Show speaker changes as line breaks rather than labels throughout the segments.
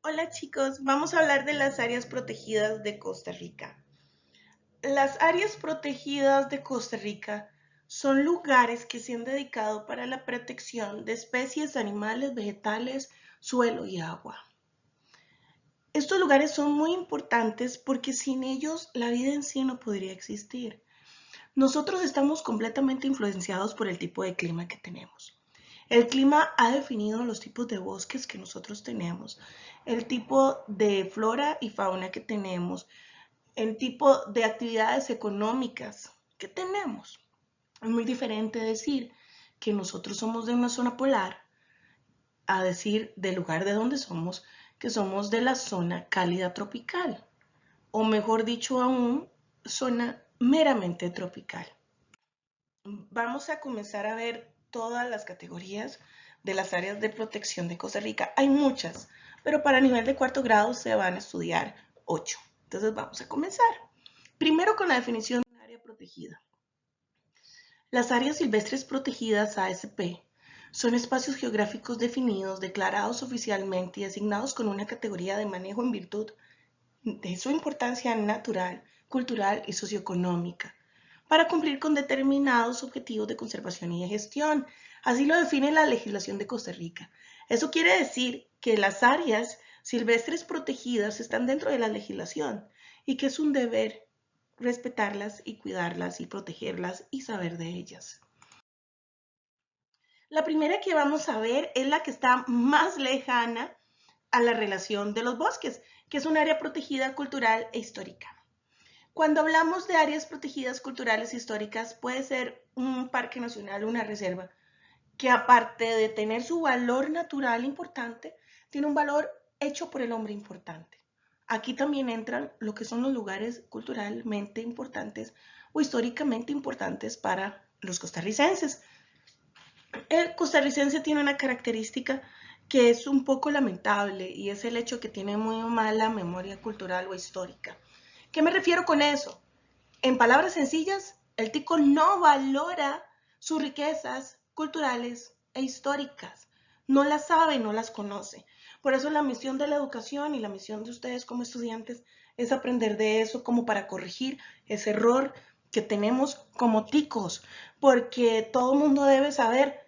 Hola chicos, vamos a hablar de las áreas protegidas de Costa Rica. Las áreas protegidas de Costa Rica son lugares que se han dedicado para la protección de especies animales, vegetales, suelo y agua. Estos lugares son muy importantes porque sin ellos la vida en sí no podría existir. Nosotros estamos completamente influenciados por el tipo de clima que tenemos. El clima ha definido los tipos de bosques que nosotros tenemos, el tipo de flora y fauna que tenemos, el tipo de actividades económicas que tenemos. Es muy diferente decir que nosotros somos de una zona polar a decir del lugar de donde somos, que somos de la zona cálida tropical, o mejor dicho aún, zona meramente tropical. Vamos a comenzar a ver todas las categorías de las áreas de protección de Costa Rica. Hay muchas, pero para nivel de cuarto grado se van a estudiar 8. Entonces vamos a comenzar. Primero con la definición de área protegida. Las áreas silvestres protegidas ASP son espacios geográficos definidos, declarados oficialmente y asignados con una categoría de manejo en virtud de su importancia natural, cultural y socioeconómica, para cumplir con determinados objetivos de conservación y de gestión. Así lo define la legislación de Costa Rica. Eso quiere decir que las áreas silvestres protegidas están dentro de la legislación y que es un deber respetarlas y cuidarlas y protegerlas y saber de ellas. La primera que vamos a ver es la que está más lejana a la relación de los bosques, que es un área protegida cultural e histórica. Cuando hablamos de áreas protegidas culturales e históricas, puede ser un parque nacional, una reserva, que aparte de tener su valor natural importante, tiene un valor hecho por el hombre importante. Aquí también entran lo que son los lugares culturalmente importantes o históricamente importantes para los costarricenses. El costarricense tiene una característica que es un poco lamentable y es el hecho que tiene muy mala memoria cultural o histórica. ¿Qué me refiero con eso? En palabras sencillas, el tico no valora sus riquezas culturales e históricas. No las sabe, no las conoce. Por eso la misión de la educación y la misión de ustedes como estudiantes es aprender de eso como para corregir ese error que tenemos como ticos, porque todo el mundo debe saber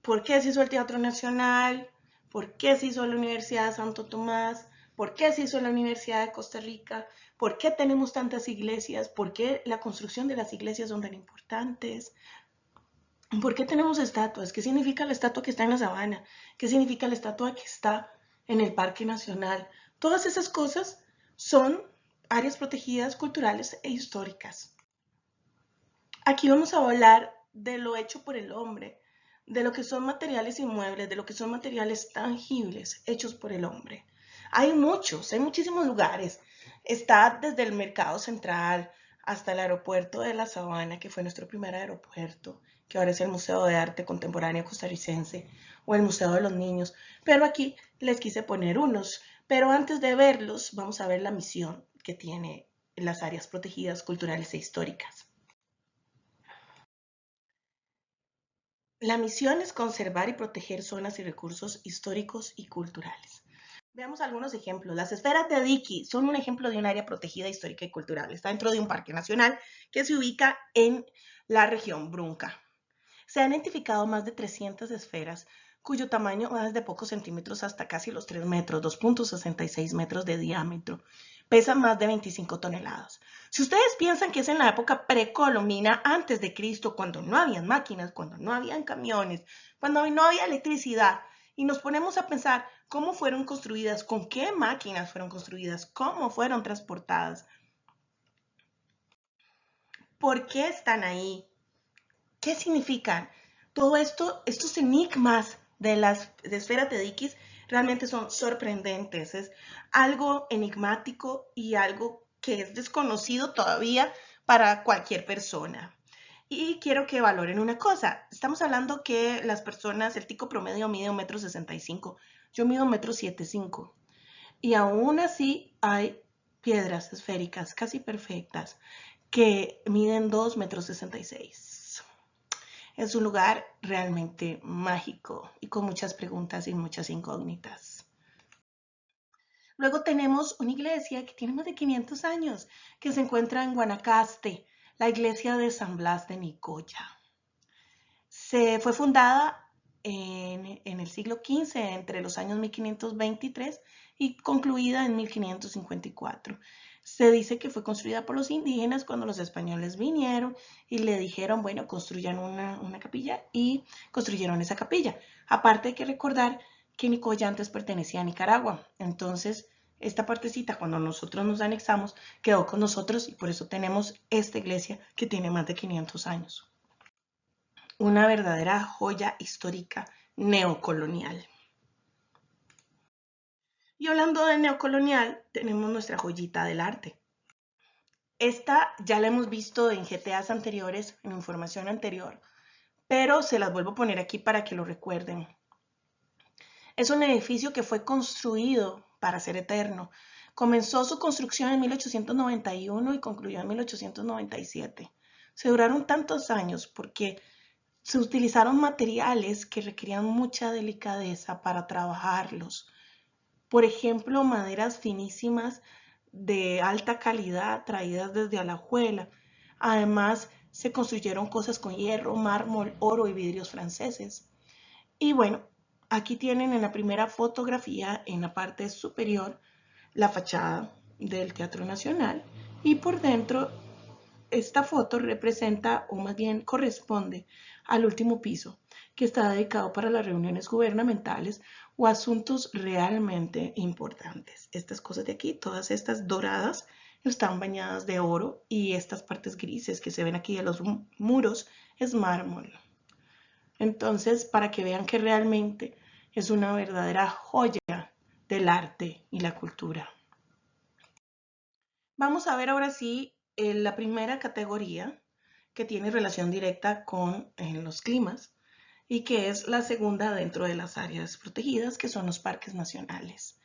por qué se hizo el Teatro Nacional, por qué se hizo la Universidad de Santo Tomás, por qué se hizo la Universidad de Costa Rica, por qué tenemos tantas iglesias, por qué la construcción de las iglesias son tan importantes, por qué tenemos estatuas, qué significa la estatua que está en la sabana, qué significa la estatua que está en el Parque Nacional. Todas esas cosas son áreas protegidas culturales e históricas. Aquí vamos a hablar de lo hecho por el hombre, de lo que son materiales inmuebles, de lo que son materiales tangibles hechos por el hombre. Hay muchos, hay muchísimos lugares. Está desde el Mercado Central hasta el aeropuerto de La Sabana, que fue nuestro primer aeropuerto, que ahora es el Museo de Arte Contemporáneo Costarricense o el Museo de los Niños. Pero aquí les quise poner unos. Pero antes de verlos, vamos a ver la misión que tiene las áreas protegidas culturales e históricas. La misión es conservar y proteger zonas y recursos históricos y culturales. Veamos algunos ejemplos. Las esferas de Dickey son un ejemplo de un área protegida histórica y cultural. Está dentro de un parque nacional que se ubica en la región Brunca. Se han identificado más de 300 esferas cuyo tamaño va desde pocos centímetros hasta casi los 3 metros, 2.66 metros de diámetro. Pesan más de 25 toneladas. Si ustedes piensan que es en la época precolombina, antes de Cristo, cuando no habían máquinas, cuando no habían camiones, cuando no había electricidad, y nos ponemos a pensar cómo fueron construidas, con qué máquinas fueron construidas, cómo fueron transportadas, por qué están ahí, qué significan. Todo esto, estos enigmas de las de esferas de Dickies realmente son sorprendentes. Es algo enigmático y algo que es desconocido todavía para cualquier persona. Y quiero que valoren una cosa. Estamos hablando que las personas, el tico promedio mide 1,65 m. Yo mido 1,75 m. Y aún así hay piedras esféricas casi perfectas que miden 2,66 m. Es un lugar realmente mágico y con muchas preguntas y muchas incógnitas. Luego tenemos una iglesia que tiene más de 500 años, que se encuentra en Guanacaste, la iglesia de San Blas de Nicoya. Se fue fundada en el siglo XV, entre los años 1523 y concluida en 1554. Se dice que fue construida por los indígenas cuando los españoles vinieron y le dijeron, bueno, construyan una capilla, y construyeron esa capilla. Aparte hay que recordar que Nicoya antes pertenecía a Nicaragua, entonces esta partecita, cuando nosotros nos anexamos, quedó con nosotros y por eso tenemos esta iglesia que tiene más de 500 años. Una verdadera joya histórica neocolonial. Y hablando de neocolonial, tenemos nuestra joyita del arte. Esta ya la hemos visto en GTAs anteriores, en información anterior, pero se las vuelvo a poner aquí para que lo recuerden. Es un edificio que fue construido para ser eterno. Comenzó su construcción en 1891 y concluyó en 1897. Se duraron tantos años porque se utilizaron materiales que requerían mucha delicadeza para trabajarlos. Por ejemplo, maderas finísimas de alta calidad traídas desde Alajuela. Además, se construyeron cosas con hierro, mármol, oro y vidrios franceses. Y bueno, aquí tienen en la primera fotografía, en la parte superior, la fachada del Teatro Nacional, y por dentro esta foto representa, o más bien corresponde, al último piso, que está dedicado para las reuniones gubernamentales o asuntos realmente importantes. Estas cosas de aquí, todas estas doradas, están bañadas de oro, y estas partes grises que se ven aquí de los muros es mármol. Entonces, para que vean que realmente es una verdadera joya del arte y la cultura. Vamos a ver ahora sí la primera categoría, que tiene relación directa con los climas, y que es la segunda dentro de las áreas protegidas, que son los parques nacionales.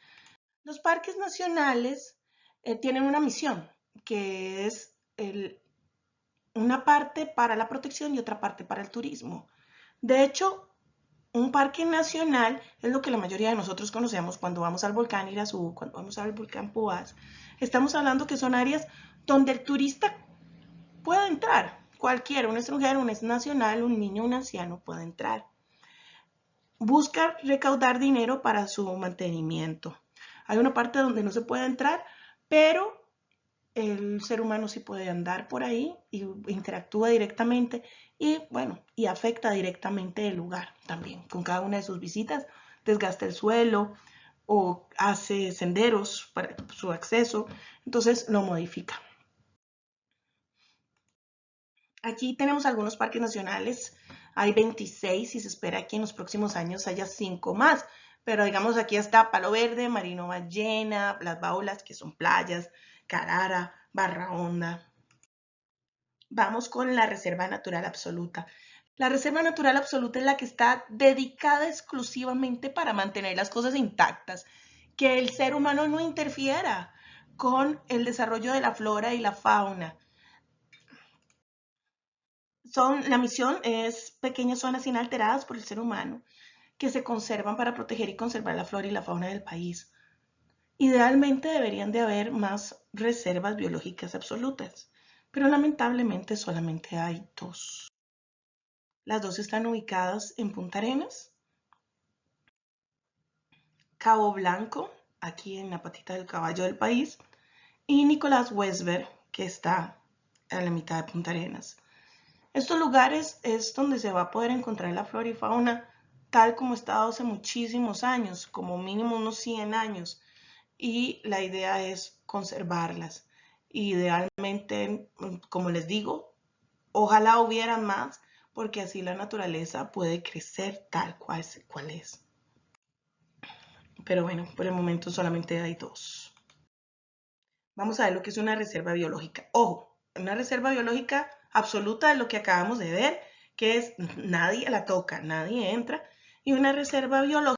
Los parques nacionales tienen una misión, que es una parte para la protección y otra parte para el turismo. De hecho, un parque nacional es lo que la mayoría de nosotros conocemos cuando vamos al volcán Irazú, cuando vamos al volcán Poás. Estamos hablando que son áreas donde el turista puede entrar. Cualquiera, un extranjero, un nacional, un niño, un anciano puede entrar. Busca recaudar dinero para su mantenimiento. Hay una parte donde no se puede entrar, pero el ser humano sí puede andar por ahí y interactúa directamente y bueno, y afecta directamente el lugar también. Con cada una de sus visitas desgasta el suelo o hace senderos para su acceso, entonces lo modifica. Aquí tenemos algunos parques nacionales, hay 26 y se espera que en los próximos años haya 5 más, pero digamos aquí está Palo Verde, Marino Ballena, Las Baulas, que son playas, Carara, Barra Honda. Vamos con la Reserva Natural Absoluta. La Reserva Natural Absoluta es la que está dedicada exclusivamente para mantener las cosas intactas, que el ser humano no interfiera con el desarrollo de la flora y la fauna. La misión es pequeñas zonas inalteradas por el ser humano que se conservan para proteger y conservar la flora y la fauna del país. Idealmente deberían de haber más reservas biológicas absolutas, pero lamentablemente solamente hay 2. Las 2 están ubicadas en Punta Arenas, Cabo Blanco, aquí en la patita del caballo del país, y Nicolás Westberg, que está a la mitad de Punta Arenas. Estos lugares es donde se va a poder encontrar la flora y fauna tal como estaba hace muchísimos años, como mínimo unos 100 años, y la idea es conservarlas. Idealmente, como les digo, ojalá hubieran más, porque así la naturaleza puede crecer tal cual es. Pero bueno, por el momento solamente hay 2. Vamos a ver lo que es una reserva biológica. Ojo, una reserva biológica absoluta es lo que acabamos de ver, que es nadie la toca, nadie entra. Y una reserva biológica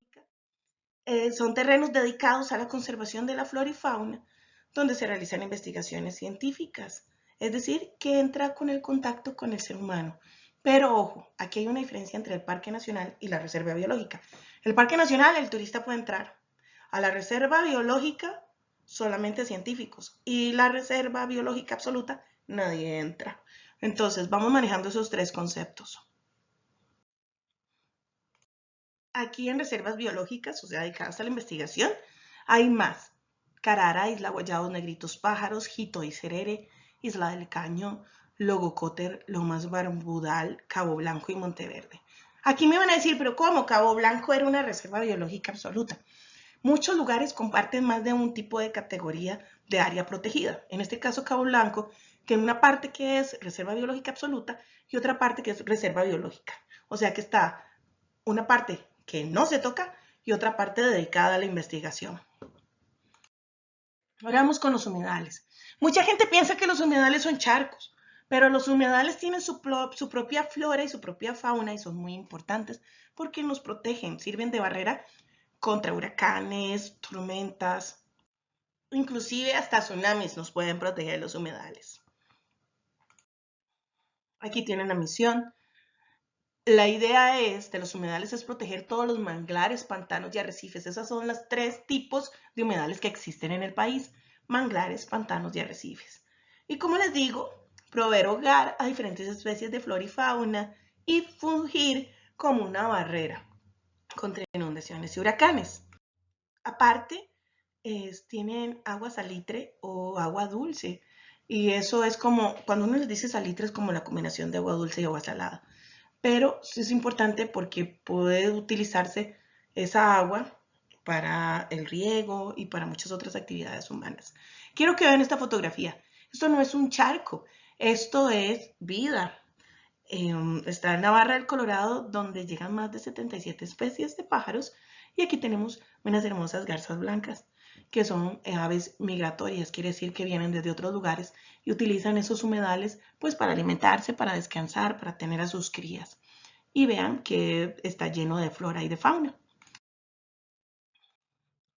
son terrenos dedicados a la conservación de la flora y fauna, donde se realizan investigaciones científicas. Es decir, que entra con el contacto con el ser humano. Pero ojo, aquí hay una diferencia entre el Parque Nacional y la Reserva Biológica. El Parque Nacional, el turista puede entrar. A la Reserva Biológica, solamente científicos. Y la reserva biológica absoluta, nadie entra. Entonces, vamos manejando esos tres conceptos. Aquí en reservas biológicas, o sea, dedicadas a la investigación, hay más. Carara, Isla Guayados, Negritos Pájaros, Jito y Cerere, Isla del Caño, Logocóter, Lomas Barbudal, Cabo Blanco y Monteverde. Aquí me van a decir, pero ¿cómo? Cabo Blanco era una reserva biológica absoluta. Muchos lugares comparten más de un tipo de categoría de área protegida. En este caso, Cabo Blanco tiene una parte que es reserva biológica absoluta y otra parte que es reserva biológica. O sea que está una parte que no se toca y otra parte dedicada a la investigación. Ahora vamos con los humedales. Mucha gente piensa que los humedales son charcos, pero los humedales tienen su propia flora y su propia fauna y son muy importantes porque nos protegen, sirven de barrera contra huracanes, tormentas, inclusive hasta tsunamis nos pueden proteger los humedales. Aquí tienen la misión. La idea de los humedales es proteger todos los manglares, pantanos y arrecifes. Esos son los tres tipos de humedales que existen en el país: manglares, pantanos y arrecifes. Y como les digo, proveer hogar a diferentes especies de flora y fauna y fungir como una barrera contra inundaciones y huracanes. Aparte, tienen agua salitre o agua dulce. Y eso es como, cuando uno les dice salitre, es como la combinación de agua dulce y agua salada. Pero sí es importante porque puede utilizarse esa agua para el riego y para muchas otras actividades humanas. Quiero que vean esta fotografía. Esto no es un charco, esto es vida. Está en la Barra del Colorado, donde llegan más de 77 especies de pájaros, y aquí tenemos unas hermosas garzas blancas, que son aves migratorias, quiere decir que vienen desde otros lugares y utilizan esos humedales pues para alimentarse, para descansar, para tener a sus crías. Y vean que está lleno de flora y de fauna.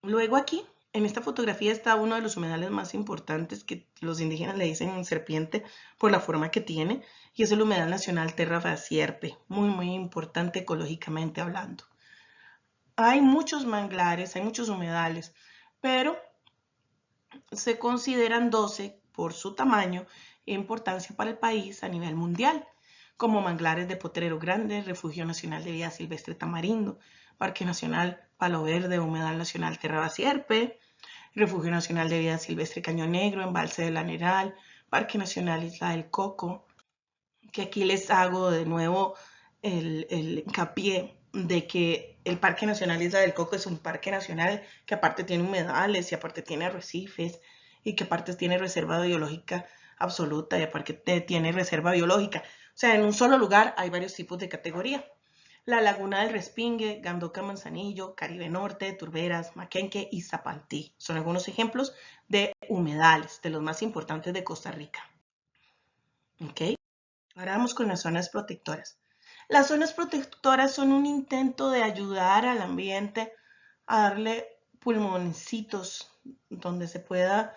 Luego aquí, en esta fotografía, está uno de los humedales más importantes, que los indígenas le dicen serpiente por la forma que tiene, y es el humedal nacional Terra Sierpe, muy importante ecológicamente hablando. Hay muchos manglares, hay muchos humedales, pero se consideran 12 por su tamaño e importancia para el país a nivel mundial, como manglares de Potrero Grande, Refugio Nacional de Vida Silvestre Tamarindo, Parque Nacional Palo Verde, Humedal Nacional Terra Sierpe, Refugio Nacional de Vida Silvestre Caño Negro, Embalse del Laneral, Parque Nacional Isla del Coco, que aquí les hago de nuevo el hincapié de que el Parque Nacional Isla del Coco es un parque nacional que aparte tiene humedales y aparte tiene arrecifes y que aparte tiene reserva biológica absoluta y aparte tiene reserva biológica. O sea, en un solo lugar hay varios tipos de categoría. La Laguna del Respingue, Gandoca Manzanillo, Caribe Norte, Turberas, Maquenque y Zapantí son algunos ejemplos de humedales, de los más importantes de Costa Rica. ¿Ok? Ahora vamos con las zonas protectoras. Las zonas protectoras son un intento de ayudar al ambiente a darle pulmoncitos donde se pueda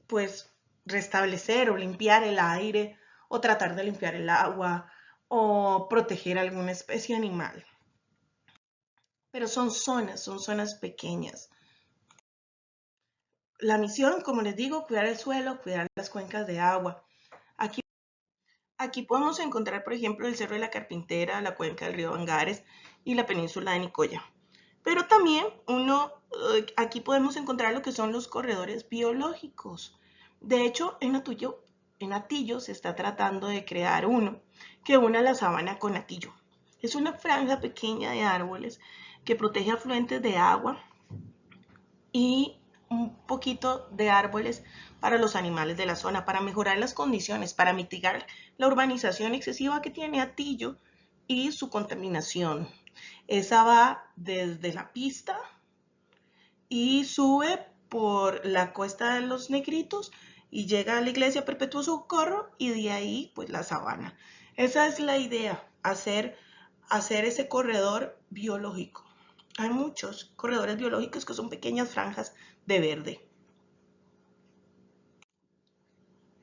pues restablecer o limpiar el aire o tratar de limpiar el agua o proteger alguna especie animal. Pero son zonas pequeñas. La misión, como les digo, cuidar el suelo, cuidar las cuencas de agua. Aquí podemos encontrar, por ejemplo, el Cerro de la Carpintera, la cuenca del río Angares y la península de Nicoya. Pero también aquí podemos encontrar lo que son los corredores biológicos. De hecho, en Atillo se está tratando de crear uno que una la sabana con Atillo. Es una franja pequeña de árboles que protege afluentes de agua y un poquito de árboles para los animales de la zona, para mejorar las condiciones, para mitigar la urbanización excesiva que tiene Atillo y su contaminación. Esa va desde la pista y sube por la Cuesta de los Negritos y llega a la Iglesia Perpetuo Socorro y de ahí pues la sabana. Esa es la idea, hacer ese corredor biológico. Hay muchos corredores biológicos que son pequeñas franjas de verde.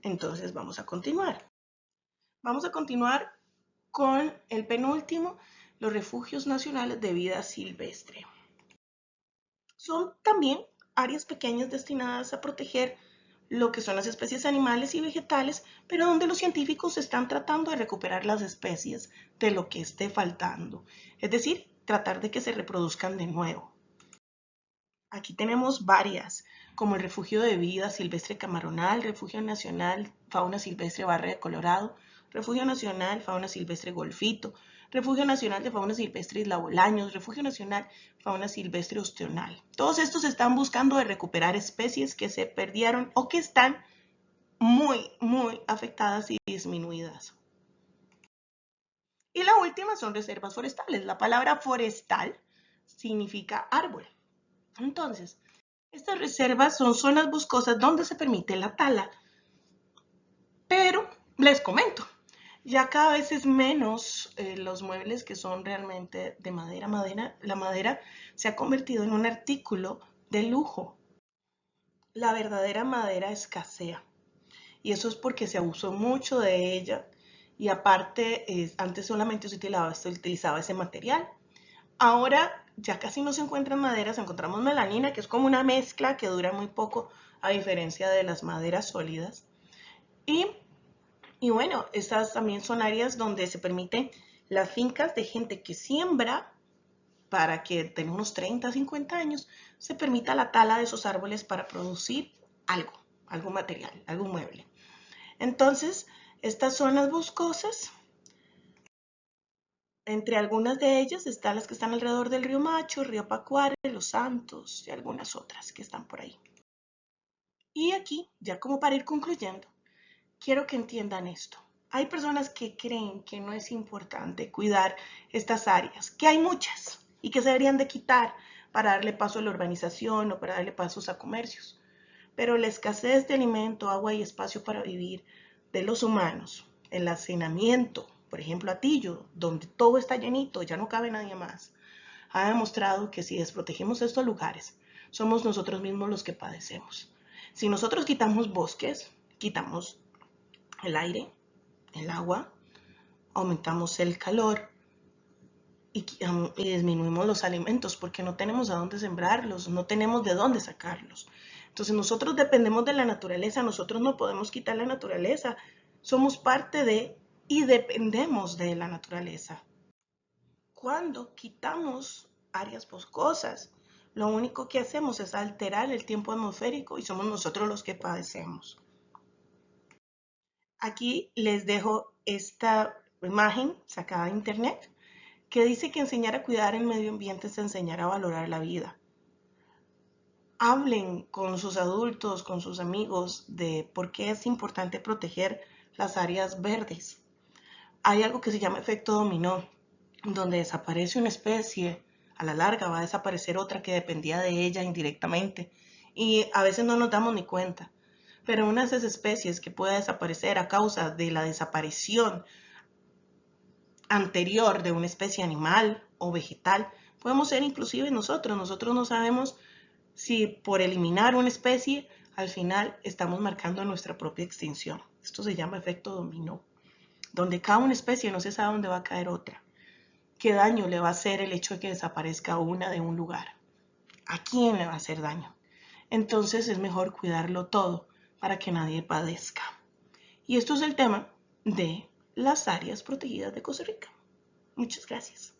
Entonces vamos a continuar. Vamos a continuar con el penúltimo, los refugios nacionales de vida silvestre. Son también áreas pequeñas destinadas a proteger lo que son las especies animales y vegetales, pero donde los científicos están tratando de recuperar las especies de lo que esté faltando. Es decir, tratar de que se reproduzcan de nuevo. Aquí tenemos varias, como el Refugio de Vida Silvestre Camaronal, Refugio Nacional Fauna Silvestre Barra de Colorado, Refugio Nacional Fauna Silvestre Golfito, Refugio Nacional de Fauna Silvestre Isla Bolaños, Refugio Nacional Fauna Silvestre Ostional. Todos estos están buscando de recuperar especies que se perdieron o que están muy afectadas y disminuidas. Y la última son reservas forestales. La palabra forestal significa árbol. Entonces, estas reservas son zonas boscosas donde se permite la tala. Pero les comento, ya cada vez es menos los muebles que son realmente de madera. La madera se ha convertido en un artículo de lujo. La verdadera madera escasea. Y eso es porque se abusó mucho de ella. Y aparte, antes solamente se utilizaba ese material. Ahora ya casi no se encuentran maderas, encontramos melanina, que es como una mezcla que dura muy poco, a diferencia de las maderas sólidas. Y bueno, estas también son áreas donde se permiten las fincas de gente que siembra para que en unos 30, 50 años se permita la tala de esos árboles para producir algo material, algún mueble. Entonces, estas zonas boscosas, entre algunas de ellas están las que están alrededor del río Macho, río Pacuare, Los Santos y algunas otras que están por ahí. Y aquí, ya como para ir concluyendo, quiero que entiendan esto. Hay personas que creen que no es importante cuidar estas áreas, que hay muchas y que se deberían de quitar para darle paso a la urbanización o para darle pasos a comercios. Pero la escasez de alimento, agua y espacio para vivir de los humanos, el hacinamiento, por ejemplo Atillo, donde todo está llenito, ya no cabe nadie más, ha demostrado que si desprotegemos estos lugares, somos nosotros mismos los que padecemos. Si nosotros quitamos bosques, quitamos el aire, el agua, aumentamos el calor y disminuimos los alimentos porque no tenemos a dónde sembrarlos, no tenemos de dónde sacarlos. Entonces nosotros dependemos de la naturaleza, nosotros no podemos quitar la naturaleza, somos parte de y dependemos de la naturaleza. Cuando quitamos áreas boscosas, lo único que hacemos es alterar el tiempo atmosférico y somos nosotros los que padecemos. Aquí les dejo esta imagen sacada de internet que dice que enseñar a cuidar el medio ambiente es enseñar a valorar la vida. Hablen con sus adultos, con sus amigos de por qué es importante proteger las áreas verdes. Hay algo que se llama efecto dominó, donde desaparece una especie, a la larga va a desaparecer otra que dependía de ella indirectamente y a veces no nos damos ni cuenta. Pero una de esas especies que puede desaparecer a causa de la desaparición anterior de una especie animal o vegetal, podemos ser inclusive nosotros. Nosotros no sabemos si por eliminar una especie, al final estamos marcando nuestra propia extinción. Esto se llama efecto dominó, donde cada una especie no se sabe dónde va a caer otra. ¿Qué daño le va a hacer el hecho de que desaparezca una de un lugar? ¿A quién le va a hacer daño? Entonces es mejor cuidarlo todo para que nadie padezca. Y esto es el tema de las áreas protegidas de Costa Rica. Muchas gracias.